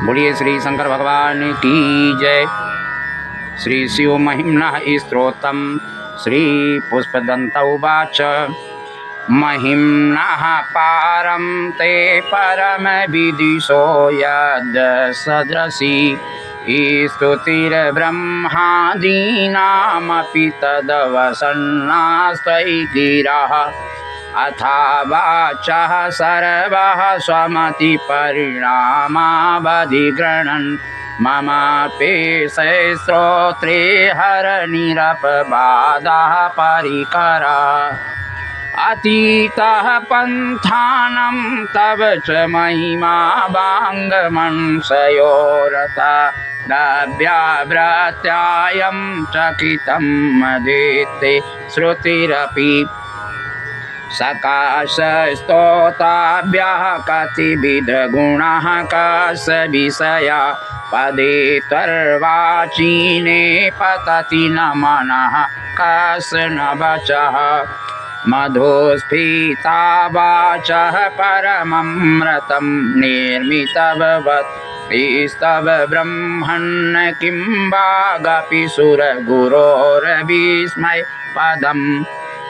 बोलिए श्री शंकर भगवान की जय। श्री शिव महिम्नः स्तोत्रम्। श्री पुष्पदंत उवाच महिम्नः पारं ते परम विदिशो यद् सदृशी स्तुतिर्ब्रह्मादीनामपि तदवसन्नास्त्वयि गिरः अथा वाचः सर्वः स्वमतिपरिणामावधिगृह्णन् ममापि श्रोत्रे हरनिरपबाधः परिकरा अतीतः पन्थानं तव च महिमा वाङ्गमंसयोरता व्याव्रत्यायं चकितं मदेते श्रुतिरपि सकाशस्तोताभ्यः कतिविधगुणाः कस्विषया पदे त्वर्वाचीने पतति न मनः कस्न वचः मधुस्फीता वाचः परममृतं निर्मितवत् स्तव ब्रह्मन् किं वागपि सुरगुरोर्विस्मय पदम्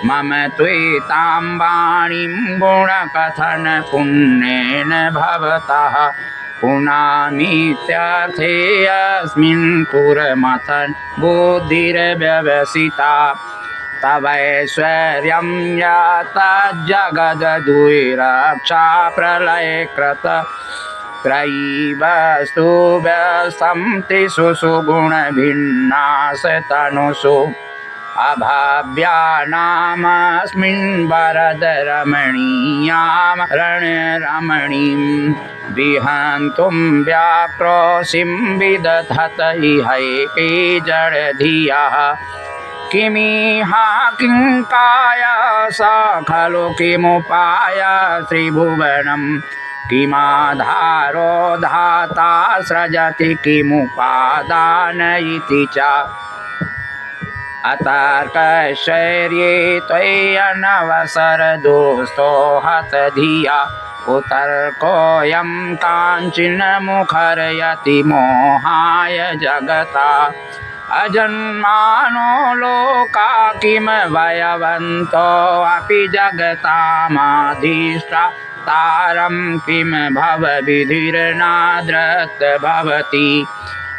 मम त्वेतां वाणीं गुणकथन पुण्येन भवतः पुनामीत्यर्थे अस्मिन् पुरमथन बुद्धिर्व्यवसिता तवैश्वर्यं यत्तज्जगद्द्विरक्षा प्रलयकृत त्रयी वस्तु व्यस्तं त्रिषु सुगुणभिन्नासतनुषु अभाव्यानामस्मिन् वरदरमणीयां रणरमणीं विहन्तुं व्याक्रोशिं विदधत इहैके जडधियः किमिहा किङ्काय सा खलु किमुपाय त्रिभुवनं किमाधारो धाता सृजति किमुपादान इति च अतर्कशौर्ये त्वय्यनवसरदोस्तो हतधिया कुतर्कोऽयं काञ्चनमुखरयति मोहाय जगता अजन्मानो लोका किं वयवन्तो अपि जगतामाधिष्ठा तारं किं भवविधिर्नादृत् भवति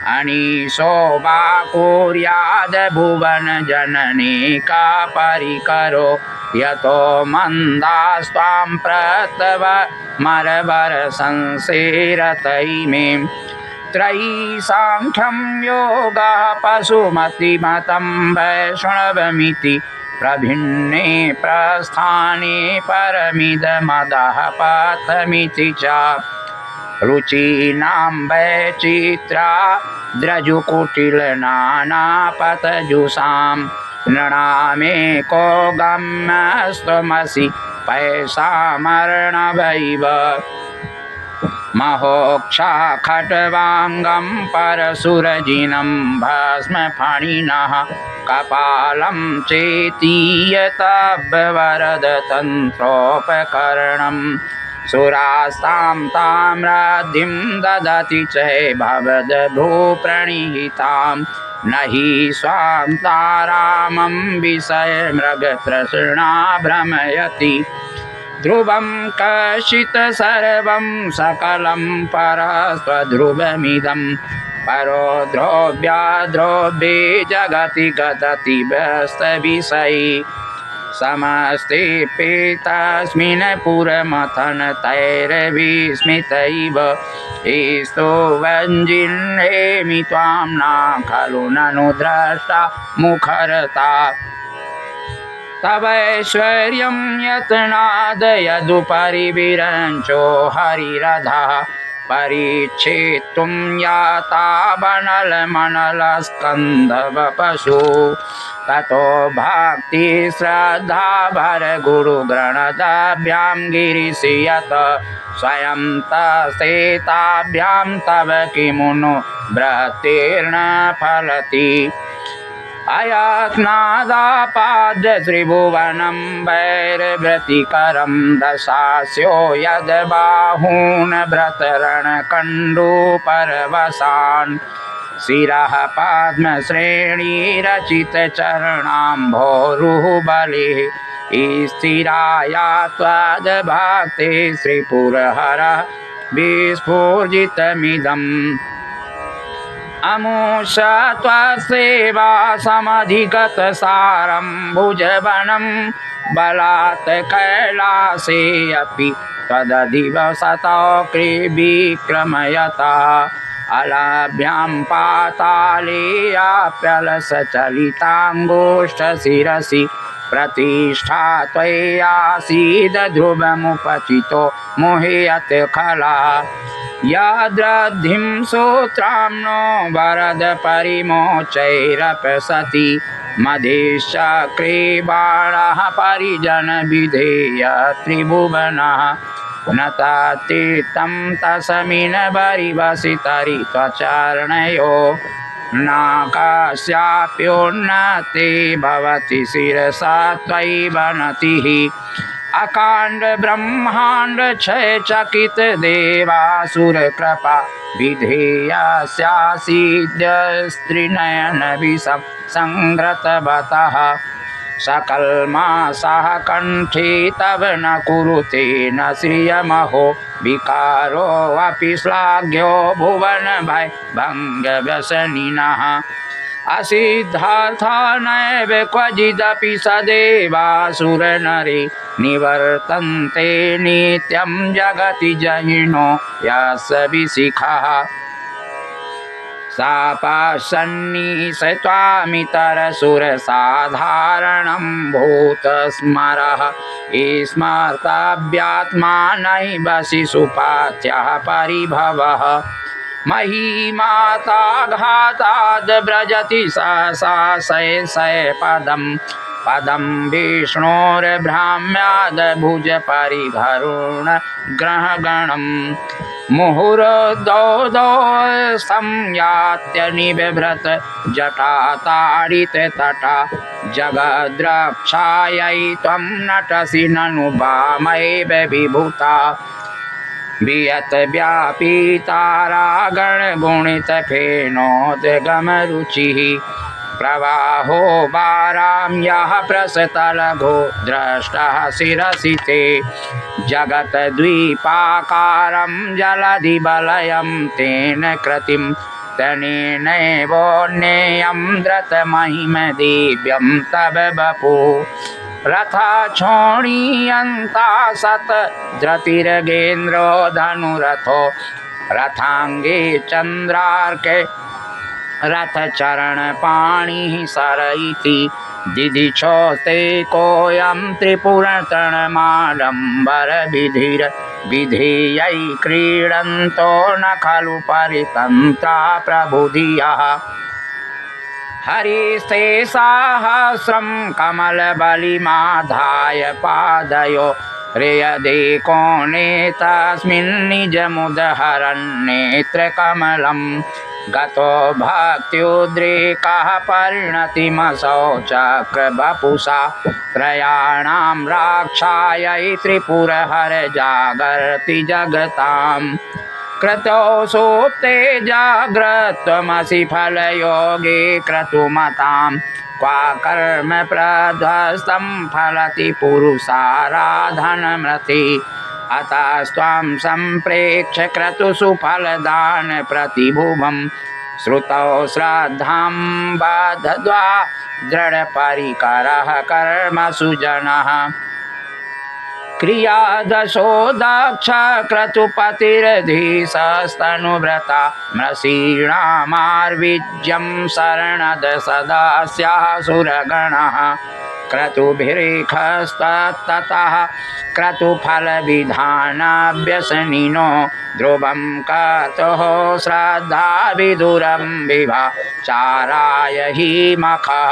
अनीशो वा कुर्याद् भुवन जननी का परिकरो यतो मन्दास्त्वां प्रतव मरवर संसेरतैमे त्रयी सांख्यं योगः पशुमतिमतं वैष्णवमिति प्रभिन्ने प्रस्थाने परमिदमदः पथमिति च रुचीनां वैचित्रा द्रजुकुटिलनानापतजुषां नृणामेको गम्यस्त्वमसि पैसामर्णवैव महोक्षा खट्वाङ्गं परशुरजिनं भस्मफणिनः कपालं चेतीयतवरदतन्त्रोपकरणं सुरास्तां ताम्राद्धिं ददति च भवद्भूप्रणीहितां न हि स्वां तारामं विषयमृगतृष्णा भ्रमयति ध्रुवं कशित सर्वं सकलं परस्वध्रुवमिदं परो द्रव्याद्रव्ये जगति गदति व्यस्तविषयी समस्ते तस्मिन् पुरमथनतैर्विस्मितैव स्तुवञ्जिह्नेमि त्वां न खलु ननु द्रष्टा मुखरता तवैश्वर्यं यत्नादयदुपरि विरञ्चो हरिरधः परिच्छेत्तुं याता बनलमनलस्कन्धवपशु ततो भक्ति श्रद्धा भर गुरुगणदाभ्यां गिरिशि यत स्वयं तस्तेताभ्यां तव किमुनु वृत्तिर्न फलति अयत्नादापाद्य त्रिभुवनं वैरव्रतिकरं दशास्यो यद्बाहून् भ्रतरणकण्डूपरवसान् शिरः पद्मश्रेणीरचितचरणाम्भोरुहबलिः स्थिराया त्वद्भक्ते श्रीपुरहरः विस्फुजितमिदम् अमुष्य त्वसेवा समधिगतसारं भुजवनं बलात् कैलासे अपि त्वदधिवसतो विक्रमयतः अलाभ्यां पातालेयाप्यलसचलिताङ्गुष्ठशिरसि प्रतिष्ठा त्वय्यासीद ध्रुवमुपचितो मुह्यत् खला यद्रद्धिं सूत्राम्नो वरद परिमोचैरपसति मधेश्चक्रे बाणः परिजनविधेय त्रिभुवनः न ततीर्थं तस्मिन् वरिवसितरि त्वचरणयो न कस्याप्योन्नते भवति शिरसा त्वयि वनतिः अकांड ब्रह्मांड क्षय चकित देवासुरकृपा विधेयस्यासीद्य स्त्रीनयन विषम संग्रतवतः सकलमासः कंठे तव न कुरुते न श्रियमहो विकारोऽपि श्लाघ्यो भुवन भय भंग व्यसनिनः असिद्धार्था नैव क्वचिदपि सदेवासुरनरे निवर्तन्ते नित्यं जगति जहिनो यस्य विशिखः सापसन्निस त्वामितरसुरसाधारणं भूतस्मरः स्मर्तव्यात्मा नैव शिशुपात्यः परिभवः महीमाता घाताद् व्रजति सहसाशय पदं पदं विष्णोर्भ्राम्याद् भुज परिघरुण ग्रहगणं मुहुर्दौदौ संयात्य निबिभ्रत जटा ताडित तटा जगद्रक्षायै त्वं नटसि ननु वामैव विभूता वियत व्यापीतारागण गुणित फेनोद्गमरुचिः प्रवाहो वारां यः प्रसतलघो द्रष्टः शिरसि ते जगद्द्वीपाकारं जलधिबलयं तेन कृतिं तनेनैवोन्नेयं धृतमहिमदिव्यं तव वपुः रथा छोणीयन्ता सत धृतिरगेन्द्रो धनुरथो रथांगे चंद्रार्के रथ चरण पाणिः सर इति दिदिछोस्ते कोऽयं त्रिपुरतरणमाडम्बर विधिर विधेयै क्रीडन्तो न खलु परितन्त्रा प्रबुधियः हरिस्ते सहस्रं कमलबलिमाधाय पादयो रेयदे कोणे तस्मिन् निजमुदहरन्नेत्रकमलं गतो भक्त्युद्रेकः परिणतिमसौ चक्रवपुषा त्रयाणां रक्षायै त्रिपुरहर जागर्ति जगताम् क्रतो सुप्ते जाग्रत्वमसि फलयोगे क्रतुमतां क्वा कर्म प्रध्वस्तं फलति पुरुषाराधनमृति अतस्त्वां सम्प्रेक्ष्य क्रतुषु फलदान प्रतिभुवं श्रुतौ श्रद्धां बद्ध्वा दृढपरिकरः कर्मसु जनः क्रियादशो दक्ष क्रतुपतिरधीशस्तनुव्रता मृषीणामार्विज्यं शरणद सदा स्याः सुरगणः क्रतुभिरेखस्ततः क्रतुफलविधानाभ्यसनिनो ध्रुवं कर्तुः श्रद्धाविदुरं विभाचाराय हि मखः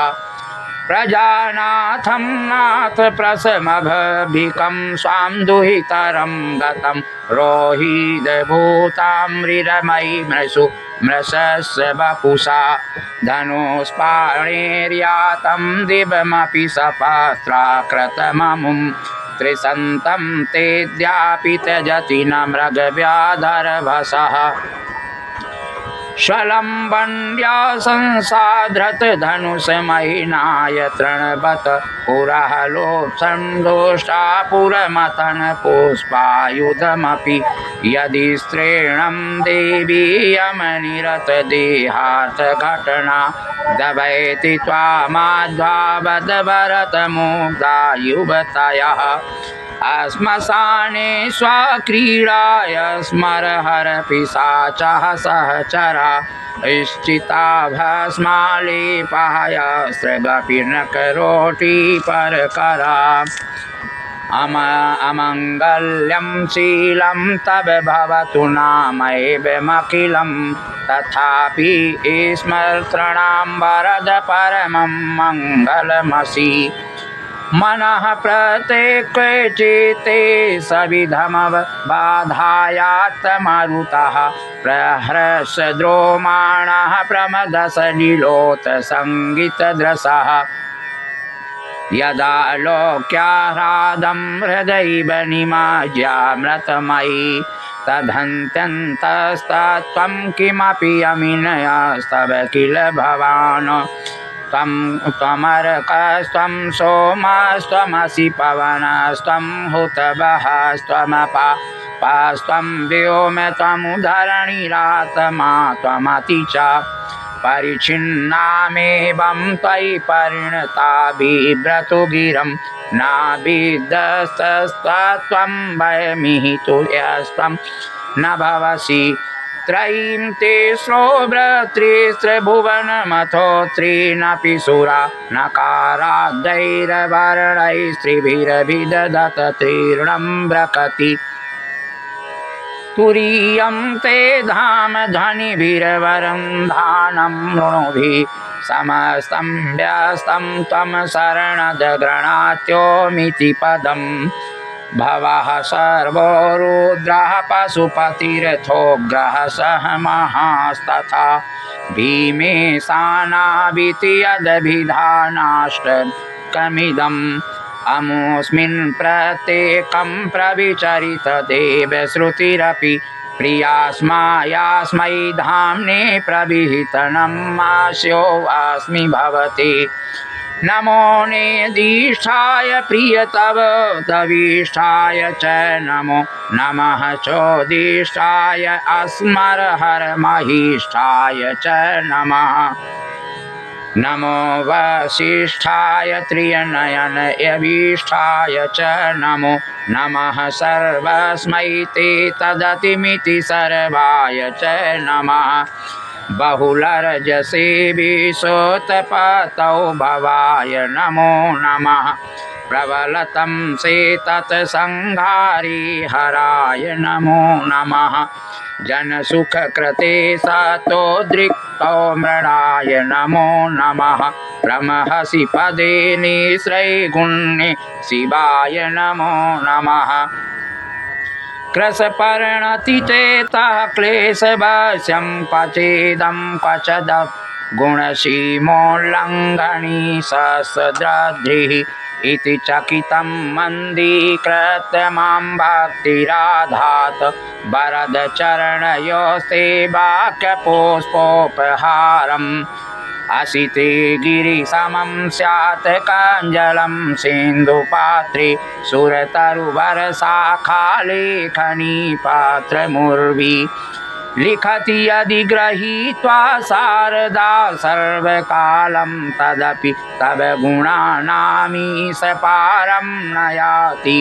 प्रजानाथं नाथ प्रसमभिकं स्वां दुहितरं गतं रोहितभूतां मृरमयि मृषु मृषस्य वपुषा धनुष्पाणिर्यातं दिवमपि सपास्त्राकृतममुं त्रिसन्तं तेद्यापि त्यजति न मृगव्याधरभसः स्वलम्बन्यासंसाधृत धनुषमहिनाय तृणवत पुरहलोत्सन्दोष्टा पुरमथन पुष्पायुधमपि यदि स्त्रीणं देवी यमनिरत देहार्थ घटना दवैति त्वामाध्वावद्भरतमुग्धा युवतयः अस्मसाने स्वक्रीडाय स्मरहर पिशाचः सहचरा इष्टिता भस्मालेपाय स्रगपि न करोति परकरा अमङ्गल्यं शीलं तव भवतु नामैवमखिलं तथापि स्मर्तॄणां वरद परमं मङ्गलमसि मनः प्रत्येके चित्ते सविधमबाधायात्मरुतः प्रहर्षद्रोमाणः प्रमदसलिलोत्सङ्गीतद्रसः यदा लोक्याह्लादं हृदयैव निमज्यामृतमयि तदन्त्यन्तस्तत्त्वं किमपि अमिनयस्तव किल भवान् त्वमर्कस्त्वं सोमस्त्वमसि पवनस्त्वं हुतवहस्त्वमपास्त्वं व्योम त्वमुधरणिरात्मा त्वमति च परिच्छिन्नामेवं त्वयि परिणता बिभ्रतु गिरं नाभिदस्तस्त्वं वयमिहितु यस्त्वं न भवसि त्रयीं तिस्रो भ्रतृस्त्रिभुवनमथो त्रीनपि सुरा नकाराद्दैरवर्णैस्त्रिभिरभिदधत तीर्णं ब्रकति तुरीयं ते धाम ध्वनिभिरवरं धानं मृणुभिः समस्तं व्यस्तं त्वं शरणदगृणात्योमिति पदम् भवः सर्वो रुद्रः पशुपतिरथोग्रः सह महास्तथा भीमेशानाविति यदभिधानाष्टकमिदम् अमुस्मिन् प्रत्येकं प्रविचरित देवश्रुतिरपि प्रियास्मै धाम्ने प्रविहितनम् आस्योऽस्मि भवते नमो नेदिष्ठाय प्रियतव तविष्ठाय च नमो नमः चोदिष्ठाय अस्मरहर महिष्ठाय च नमः नमो वसिष्ठाय त्रियनयन यविष्ठाय च नमो नमः सर्वस्मै ते तदतिमिति सर्वाय च नमः बहुलरजसे विशोतपतौ भवाय नमो नमः प्रबलतं से तत्संहारी हराय नमो नमः जनसुखकृते सतोद्रिक्तो मृणाय नमो नमः प्रमहसि पदे निःश्रैगुण्ये शिवाय नमो नमः कृशपर्णति चेतः क्लेशवश्यं क्वचिदं क्वचद गुणसीमोल्लङ्घनी सद्रद्रिः इति चकितं मन्दीकृत्य मां भक्तिराधात् वरदचरणयोस्ते वाक्यपुष्पोपहारम् असिते गिरिसमं स्यात् कञ्जलं सिन्धुपात्रे सुरतरुवरशाखालेखनी पात्रमुर्वी लिखति यदि गृहीत्वा शारदा सर्वकालं तदपि तव गुणानामीश पारं न याति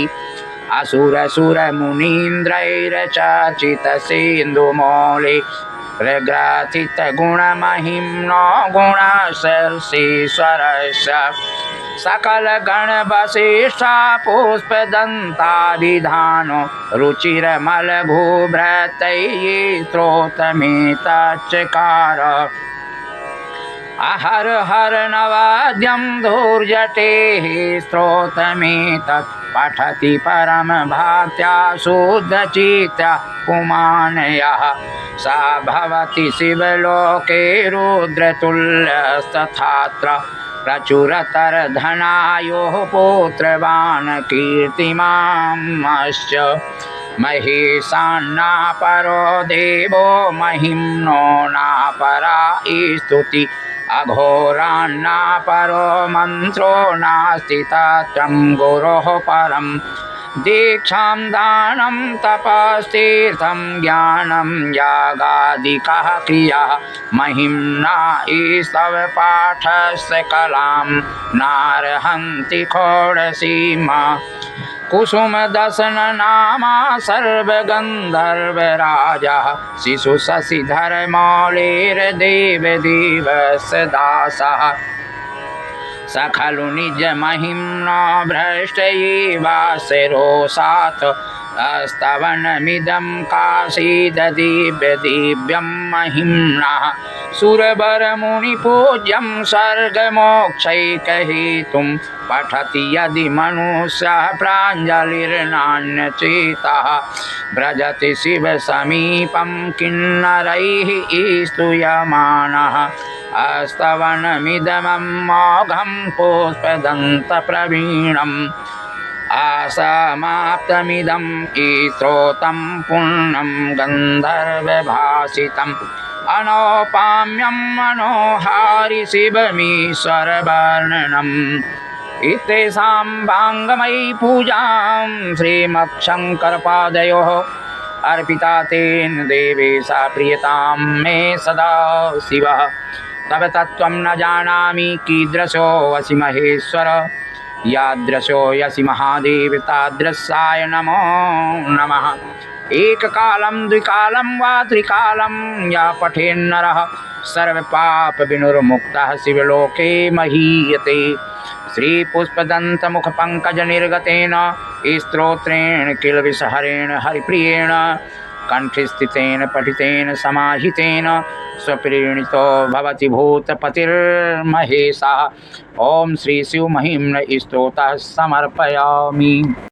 असुरसुरमुनीन्द्रैर्चर्चितसिन्धुमौले प्रग्रथितगुणमहिम्नो गुणशर्षीश्वरस्य सकलगणवसिष्ठा पुष्पदन्ताभिधानो रुचिरमलभूभृतैः स्तोत्रमेतच्चकार अहर हर नवाद्यं धूर्जटेः स्तोत्रमेतत् पठति परम भात्या शुद्धचित्ता पुमान् यः स भवति शिवलोके रुद्रतुल्यस्तथात्र प्रचुरतरधनायोः पुत्रवान् कीर्तिमांश्च महेशान्नापरो देवो महिम्नो नापरा स्तुति अघोरान्नापरो मन्त्रो नास्ति तत्रं गुरोः परम् दीक्षां दानं तपस्तीर्थं ज्ञानं यागादिकः क्रियाः महिम्ना ईस्तव पाठस्य कलां नार्हन्ति खोडसीमा कुसुमदशन नामा सर्वगन्धर्वराजः शिशुशशिधर मौलिर्देवदेवस्य दासः स खलु निजमहिम्ना भ्रष्टयैवास्य रोषात् स्तवनमिदं काशीददिव्यदिव्यं महिम्नः सुरवरमुनिपूज्यं स्वर्गमोक्षैकहेतुं पठति यदि मनुष्यः प्राञ्जलिर्नान्यचेतः व्रजति शिवसमीपं किन्नरैः स्तूयमानः स्तवनमिदममोघं पुष्पदन्तप्रवीणम् असमाप्तमिदं स्तोत्रं पुण्यं गन्धर्वभाषितम् अनौपाम्यं मनोहारि शिवमीश्वरवर्णनम् इत्येषां वाङ्मयी पूजां श्रीमच्छङ्करपादयोः अर्पिता तेन देवेशा प्रियतां मे सदा शिवः तव तत्त्वं न जानामि कीदृशोऽसि महेश्वर यादृशोऽसि महादेव तादृशाय नमो नमः एककालं द्विकालं वा त्रिकालं या पठेन्नरः सर्वपापविनिर्मुक्तः शिवलोके महीयते श्रीपुष्पदन्तमुखपङ्कजनिर्गतेन स्तोत्रेण किलविषहरेण हरिप्रियेण कंठस्थितेन पठितेन समाहितेन स्वप्रीणितो भवति भूतपतिर्महेशः। ओम श्री शिव महिम्न स्तोत्रः समर्पयामि।